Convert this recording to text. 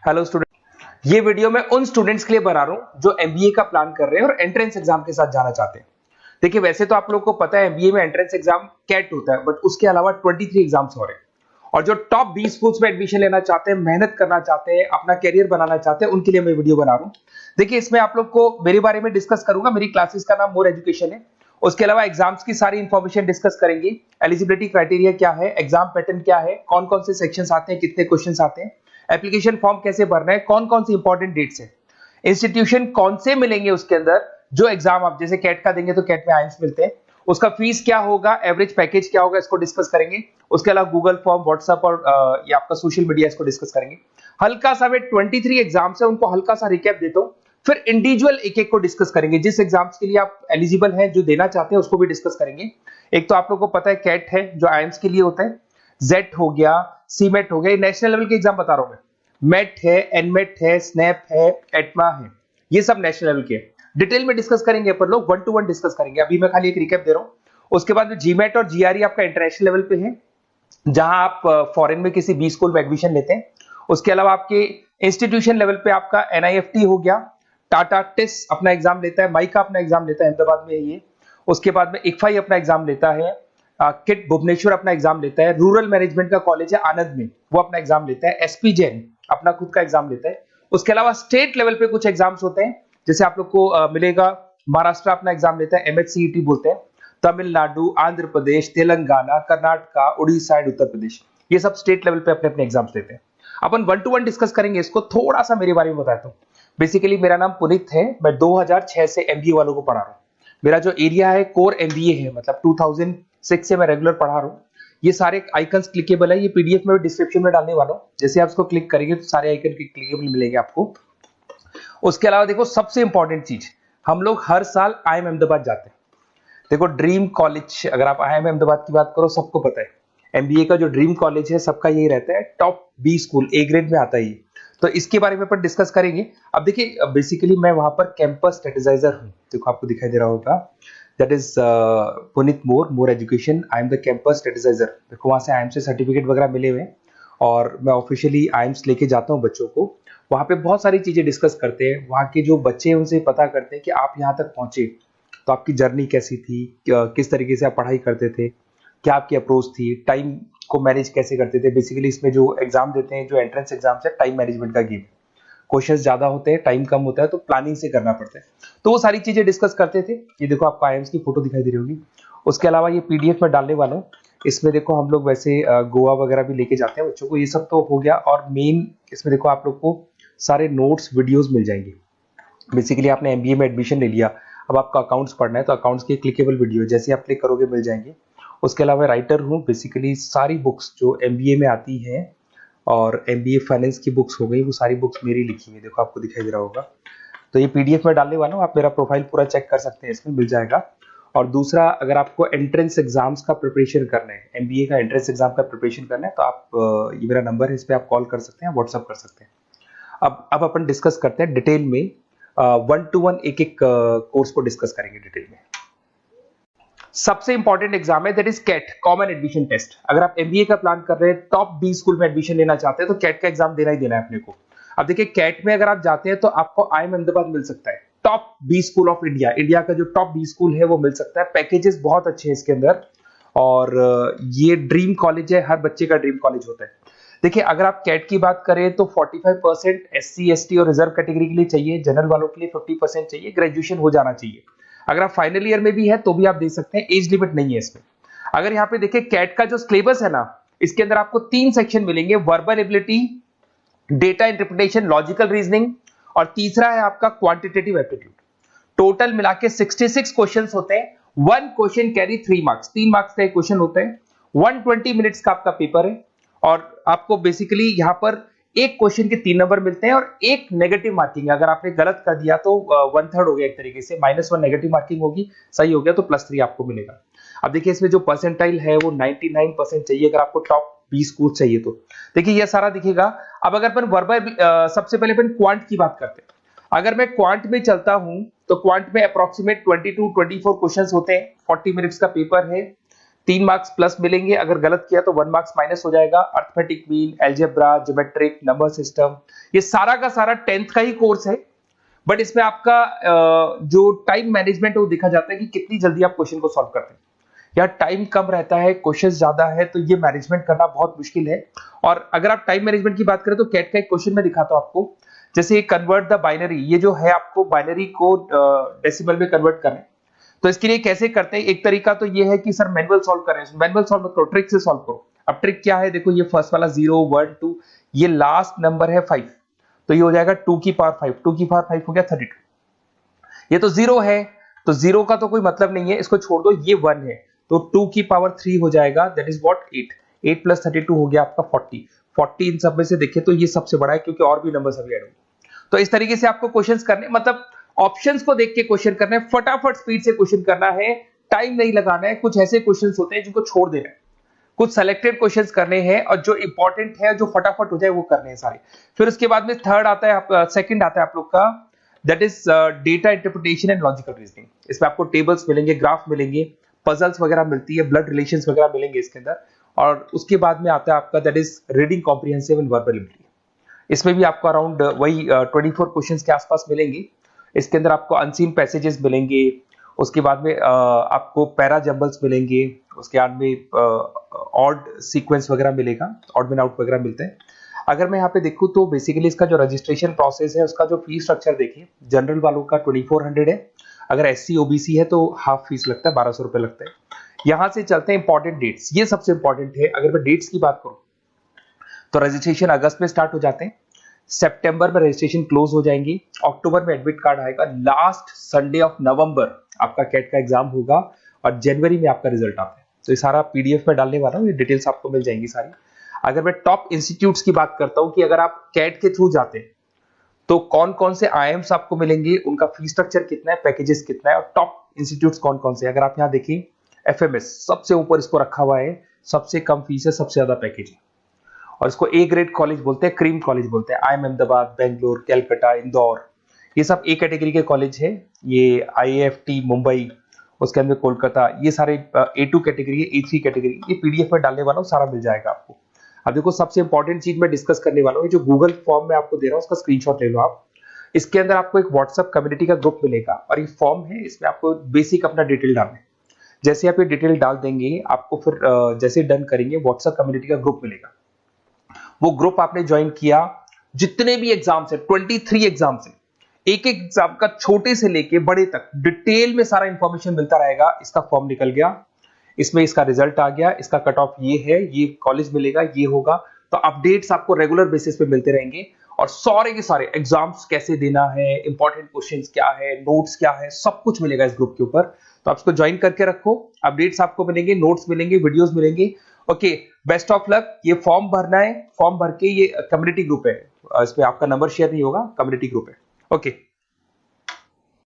Hello student, ये video मैं उन स्टूडेंट्स के लिए बना रहा हूं जो एमबीए का प्लान कर रहे हैं और एंट्रेंस एग्जाम के साथ जाना चाहते हैं। देखिए, वैसे तो आप लोगों को पता है एमबीए में एंट्रेंस एग्जाम कैट होता है, बट उसके अलावा 23 एग्जाम्स हो रहे हैं। और जो टॉप 20 स्कूल्स में एडमिशन लेना चाहते हैं, मेहनत करना चाहते हैं, अपना कैरियर बनाना चाहते हैं, उनके लिए मैं वीडियो बना रहा हूँ। देखिए, इसमें आप लोग को मेरे बारे में डिस्कस करूंगा। मेरी क्लासेस का नाम मोर एजुकेशन है। उसके अलावा एग्जाम्स की सारी इंफॉर्मेशन डिस्कस करेंगे। एलिजिबिलिटी क्राइटेरिया क्या है, एग्जाम पैटर्न क्या है, कौन कौन से सेक्शंस आते हैं, कितने क्वेश्चंस आते हैं, एप्लीकेशन फॉर्म कैसे भरना है, कौन कौन सी इंपॉर्टेंट डेट्स है, इंस्टीट्यूशन कौन से मिलेंगे उसके अंदर, जो एग्जाम आप जैसे कैट का देंगे तो कैट में आइम्स मिलते हैं, उसका फीस क्या होगा, एवरेज पैकेज क्या होगा, इसको डिस्कस करेंगे। उसके अलावा गूगल फॉर्म, व्हाट्सएप और ये आपका सोशल मीडिया, इसको डिस्कस करेंगे। हल्का सा वे 23 एग्जाम्स है, उनको हल्का सा रिकैप देता हूं, फिर इंडिविजुअल एक एक को डिस्कस करेंगे। जिस एग्जाम्स के लिए आप एलिजिबल हैं, जो देना चाहते हैं, उसको भी डिस्कस करेंगे। एक तो आप लोगों को पता है कैट है जो आइम्स के लिए होता है, जेट हो गया, सीमेट हो गया, नेशनल लेवल के एग्जाम बता रहा हूं मैं। मेट है, एनमेट है, स्नैप है, एटमा है, ये सब नेशनल लेवल के। डिटेल में डिस्कस करेंगे अपन लोग, 1 to 1 डिस्कस करेंगे। अभी मैं खाली एक रिकैप दे रहा हूं। उसके बाद जीमेट और जीआरई आपका इंटरनेशनल लेवल पे है, जहां आप फॉरेन में किसी बी स्कूल में एडमिशन लेते हैं। उसके अलावा आपके इंस्टीट्यूशन लेवल पे आपका एनआईएफटी हो गया, टाटा टिस अपना एग्जाम लेता है, माइका अपना एग्जाम लेता है, अहमदाबाद में है ये। उसके बाद में इक्फाई अपना एग्जाम लेता है, किट भुवनेश्वर अपना एग्जाम लेता है, रूरल मैनेजमेंट का कॉलेज है आनंद में, वो अपना एग्जाम लेता है, एसपी जैन अपना खुद का एग्जाम लेता है। उसके अलावा स्टेट लेवल पे कुछ एग्जाम्स होते हैं, जैसे आप लोग को मिलेगा, महाराष्ट्र अपना एग्जाम लेता है, एमएचसीईटी बोलते हैं, तमिलनाडु, आंध्र प्रदेश, तेलंगाना, कर्नाटका, उड़ीसा एंड उत्तर प्रदेश, ये सब स्टेट लेवल पे अपने अपने एग्जाम्स लेते हैं। अपन 1 to 1 डिस्कस करेंगे इसको। थोड़ा सा मेरे बारे में बताता हूँ। बेसिकली मेरा नाम पुनीत है, मैं 2006 से एमबीए वालों को पढ़ा रहा हूँ। मेरा जो एरिया है कोर एमबीए है, मतलब 2006 से मैं रेगुलर पढ़ा रहा हूँ। ये सारे आइकन्स क्लिकेबल है, ये पीडीएफ में डिस्क्रिप्शन में डालने वाला हूँ। जैसे आप इसको क्लिक करेंगे तो सारे आइकन क्लिकेबल मिलेंगे आपको। उसके अलावा देखो, सबसे इंपॉर्टेंट चीज, हम लोग हर साल आईएम अहमदाबाद जाते हैं। देखो, ड्रीम कॉलेज, अगर आप आईएम अहमदाबाद की बात करो, सबको पता है एमबीए का जो ड्रीम कॉलेज है सबका यही रहता है, top B school, A grade में आता है ये। तो इसके बारे में अपन डिस्कस करेंगे। अब देखिए, बेसिकली मैं वहां पर कैंपस स्ट्रेटेजाइजर हूँ। देखो, आपको दिखाई दे रहा होगा, that is Puneet More education, I am the campus strategiser. देखो, वहां से आईएम से सर्टिफिकेट वगैरह मिले हुए हैं और मैं ऑफिशियली आईएम्स लेके जाता हूँ बच्चों को। वहां पे बहुत सारी चीजें डिस्कस करते हैं, वहां के जो बच्चे हैं उनसे पता करते हैं कि आप यहाँ तक पहुंचे तो आपकी जर्नी कैसी थी, किस तरीके से आप पढ़ाई करते थे, क्या आपकी अप्रोच थी, टाइम को मैनेज कैसे करते थे। बेसिकली इसमें जो एग्जाम देते हैं, जो एंट्रेंस एग्जाम है, टाइम मैनेजमेंट का गेम। क्वेश्चंस ज्यादा होते हैं, टाइम कम होता है, तो प्लानिंग से करना पड़ता है। तो वो सारी चीजें डिस्कस करते थे। ये देखो, आपको आईएम्स की फोटो दिखाई दे रही होगी। उसके अलावा ये पीडीएफ में डालने वाला हूँ। इसमें देखो, हम लोग वैसे गोवा वगैरह भी लेके जाते हैं बच्चों को। ये सब तो हो गया। और मेन इसमें देखो, आप लोग को सारे नोट्स, वीडियोस मिल जाएंगे। बेसिकली आपने एमबीए में एडमिशन ले लिया, अब आपका अकाउंट्स पढ़ना है, तो अकाउंट्स की क्लिकेबल वीडियो जैसे आप क्लिक करोगे मिल जाएंगे। उसके अलावा राइटर हूँ, बेसिकली सारी बुक्स जो एमबीए में आती हैं और एमबीए फाइनेंस की बुक्स हो गई, वो सारी बुक्स मेरी लिखी है। देखो, आपको दिखाई दे रहा होगा। तो ये पीडीएफ में डालने वाला हूँ, आप मेरा प्रोफाइल पूरा चेक कर सकते हैं, इसमें मिल जाएगा। और दूसरा, अगर आपको एंट्रेंस एग्जाम्स का प्रिपरेशन करना है, एमबीए का एंट्रेंस एग्जाम का प्रिपरेशन करना है, तो आप ये मेरा नंबर है, इस पर आप कॉल कर सकते हैं, व्हाट्सअप कर सकते हैं। अब अपन डिस्कस करते हैं डिटेल में, 1 to 1 एक एक कोर्स को डिस्कस करेंगे डिटेल में। सबसे इंपॉर्टेंट एग्जाम है, that is CAT, common admission test. अगर आप एमबीए का प्लान कर रहे हैं, टॉप बी स्कूल में एडमिशन लेना चाहते हैं, तो कैट का एग्जाम देना ही देना है अपने को। अब देखिए, कैट में अगर आप जाते हैं तो आपको आईएम अहमदाबाद मिल सकता है, top B school of India, India का जो टॉप बी स्कूल है वो मिल सकता है। पैकेजेस बहुत अच्छे हैं इसके अंदर, और ये ड्रीम कॉलेज है, हर बच्चे का ड्रीम कॉलेज होता है। देखिए, अगर आप कैट की बात करें तो 45% एससी एसटी और रिजर्व कैटेगरी के लिए चाहिए, जनरल वालों के लिए 50% चाहिए, ग्रेजुएशन हो जाना चाहिए। अगर आप फाइनल ईयर में भी है तो भी आप दे सकते हैं, एज लिमिट नहीं है इसमें। अगर यहाँ पे देखिए, कैट का जो सिलेबस है ना, इसके अंदर आपको 3 सेक्शन मिलेंगे, verbal ability, data interpretation, logical reasoning, और तीसरा है आपका क्वांटिटेटिव एप्टीट्यूड। टोटल मिला के 66 क्वेश्चन होते हैं। 1 क्वेश्चन कैरी 3 मार्क्स, 3 मार्क्स का एक क्वेश्चन होता है। 120 मिनट्स का आपका पेपर है, और आपको बेसिकली यहाँ पर एक क्वेश्चन के 3 नंबर मिलते हैं और एक नेगेटिव मार्किंग है। अगर आपने गलत कर दिया तो 1/3 हो गया, एक तरीके से -1 नेगेटिव मार्किंग होगी, सही हो गया तो +3 आपको मिलेगा। अब देखिए, इसमें जो परसेंटाइल है वो 99% चाहिए, अगर आपको टॉप 20 स्कोर चाहिए तो। देखिए, ये सारा दिखेगा। अब अगर अपन वर्बल, सबसे पहले अपन क्वांट की बात करते हैं। अगर मैं क्वांट में चलता हूं तो क्वांट में अप्रोक्सीमेट 22-24 क्वेश्चंस होते हैं, 40 मिनट्स का पेपर है। 3 मार्क्स प्लस मिलेंगे, अगर गलत किया तो 1 मार्क्स माइनस हो जाएगा। Arithmetic mean, algebra, geometric, number system, ये सारा का सारा 10th का ही कोर्स है, बट इसमें आपका जो टाइम मैनेजमेंट है वो देखा जाता है कि कितनी जल्दी आप क्वेश्चन को सॉल्व करते हैं। या टाइम कम रहता है, क्वेश्चन ज्यादा है, तो ये मैनेजमेंट करना बहुत मुश्किल है। और अगर आप टाइम मैनेजमेंट की बात करें तो कैट का एक क्वेश्चन मैं दिखाता हूं आपको। जैसे कन्वर्ट द बाइनरी, ये जो है आपको बाइनरी को डेसिमल में कन्वर्ट करना है, तो इसके लिए कैसे करते हैं? एक तरीका तो ये है कि सर मैनुअल सॉल्व करें, मैनुअल सॉल्व मत करो, ट्रिक से सॉल्व करो। अब ट्रिक क्या है? देखो ये फर्स्ट वाला 0 1 2, ये लास्ट नंबर है 5, तो ये हो जाएगा 2 की पावर 5, 2 की पावर 5 हो गया 32। ये तो 0 है, तो 0 का तो कोई मतलब नहीं है, इसको छोड़ दो, ये 1 है, तो 2 की पावर 3 हो जाएगा, दैट इज व्हाट 8, 8 प्लस 32 हो गया आपका 40। 40 इन सब में से देखिए तो ये सबसे बड़ा है, क्योंकि और भी नंबर्स अभी ऐड होंगे। तो इस तरीके से आपको क्वेश्चंस करने, मतलब ऑप्शंस को देख के क्वेश्चन करना है, फटाफट स्पीड से क्वेश्चन करना है, टाइम नहीं लगाना है। कुछ ऐसे क्वेश्चंस होते हैं जिनको छोड़ देना है, कुछ सेलेक्टेड क्वेश्चंस करने हैं, और जो इंपॉर्टेंट है, जो फटाफट हो जाए वो करने हैं सारे। फिर उसके बाद में थर्ड आता है, आप सेकंड आता है आप लोग का, that is data interpretation and logical reasoning. इसमें आपको टेबल्स मिलेंगे, ग्राफ मिलेंगे, पजल्स वगैरह मिलती है, ब्लड रिलेशंस वगैरह मिलेंगे इसके अंदर। और उसके बाद में आता है आपका that is reading comprehensive and verbal ability. इसमें भी आपको अराउंड वही 24 क्वेश्चंस के आसपास मिलेंगे। इसके अंदर आपको अनसीन पैसेजेस मिलेंगे, उसके बाद में आपको पैरा जंबल्स मिलेंगे, उसके बाद में ऑड सीक्वेंस वगैरह मिलेगा, ऑड मैन आउट वगैरह मिलते हैं। अगर मैं यहाँ पे देखूँ तो बेसिकली इसका जो रजिस्ट्रेशन प्रोसेस है, उसका जो फीस स्ट्रक्चर देखिए, जनरल वालों का 2400 है, अगर एससी ओबीसी है तो हाफ फीस लगता है, 1200 रुपए लगता है। यहां से चलते हैं इंपॉर्टेंट डेट्स, ये सबसे इंपॉर्टेंट है। अगर मैं डेट्स की बात करूं तो रजिस्ट्रेशन अगस्त में स्टार्ट हो जाते हैं, सितंबर में रजिस्ट्रेशन क्लोज हो जाएंगी, अक्टूबर में एडमिट कार्ड आएगा, लास्ट संडे ऑफ नवंबर आपका कैट का एग्जाम होगा, और जनवरी में आपका रिजल्ट आता है। तो ये सारा पीडीएफ में डालने वाला हूँ, ये डिटेल्स आपको मिल जाएंगी सारी। अगर मैं टॉप इंस्टीट्यूट्स की बात करता हूं कि अगर आप कैट के थ्रू जाते हैं तो कौन कौन से आईएम्स आपको मिलेंगे, उनका फीस स्ट्रक्चर कितना है, पैकेजेस कितना है, और टॉप इंस्टीट्यूट्स कौन कौन से। अगर आप यहाँ देखिए, एफएमएस सबसे ऊपर इसको रखा हुआ है, सबसे कम फीस है, सबसे ज्यादा पैकेज है, और इसको ए ग्रेड कॉलेज बोलते हैं, क्रीम कॉलेज बोलते हैं। आईएम अहमदाबाद, बेंगलोर, कैलकाटा, इंदौर, ये सब ए कैटेगरी के कॉलेज है। ये आईएफटी मुंबई, उसके अंदर कोलकाता, ये सारे A2 कैटेगरी, A3 कैटेगरी, ये पीडीएफ में डालने वाला हूँ, सारा मिल जाएगा आपको। अब देखो सबसे इंपॉर्टेंट चीज मैं डिस्कस करने वाला हूँ, जो गूगल फॉर्म में आपको दे रहा हूँ, उसका स्क्रीनशॉट ले लो आप। इसके अंदर आपको एक व्हाट्सएप कम्युनिटी का ग्रुप मिलेगा, और ये फॉर्म है, इसमें आपको बेसिक अपना डिटेल डालना है। जैसे आप ये डिटेल डाल देंगे, आपको फिर जैसे डन करेंगे, व्हाट्सएप कम्युनिटी का ग्रुप मिलेगा। वो ग्रुप आपने ज्वाइन किया, जितने भी एग्जाम्स है, 23 एग्जाम्स है, एक एक एग्जाम का छोटे से लेके बड़े तक डिटेल में सारा इंफॉर्मेशन मिलता रहेगा। इसका फॉर्म निकल गया, इसमें इसका रिजल्ट आ गया, इसका कट ऑफ ये है, ये कॉलेज मिलेगा, ये होगा। तो अपडेट्स आपको रेगुलर बेसिस पे मिलते रहेंगे, और सारे के सारे एग्जाम्स कैसे देना है, इंपॉर्टेंट क्वेश्चंस क्या है, नोट्स क्या है, सब कुछ मिलेगा इस ग्रुप के ऊपर। तो आप इसको ज्वाइन करके रखो, अपडेट्स आपको मिलेंगे, नोट्स मिलेंगे, वीडियोस मिलेंगे। Okay, best of luck. ये फॉर्म भरना है, फॉर्म भर के, ये कम्युनिटी ग्रुप है, इसमें आपका नंबर शेयर नहीं होगा, कम्युनिटी ग्रुप है। ओके।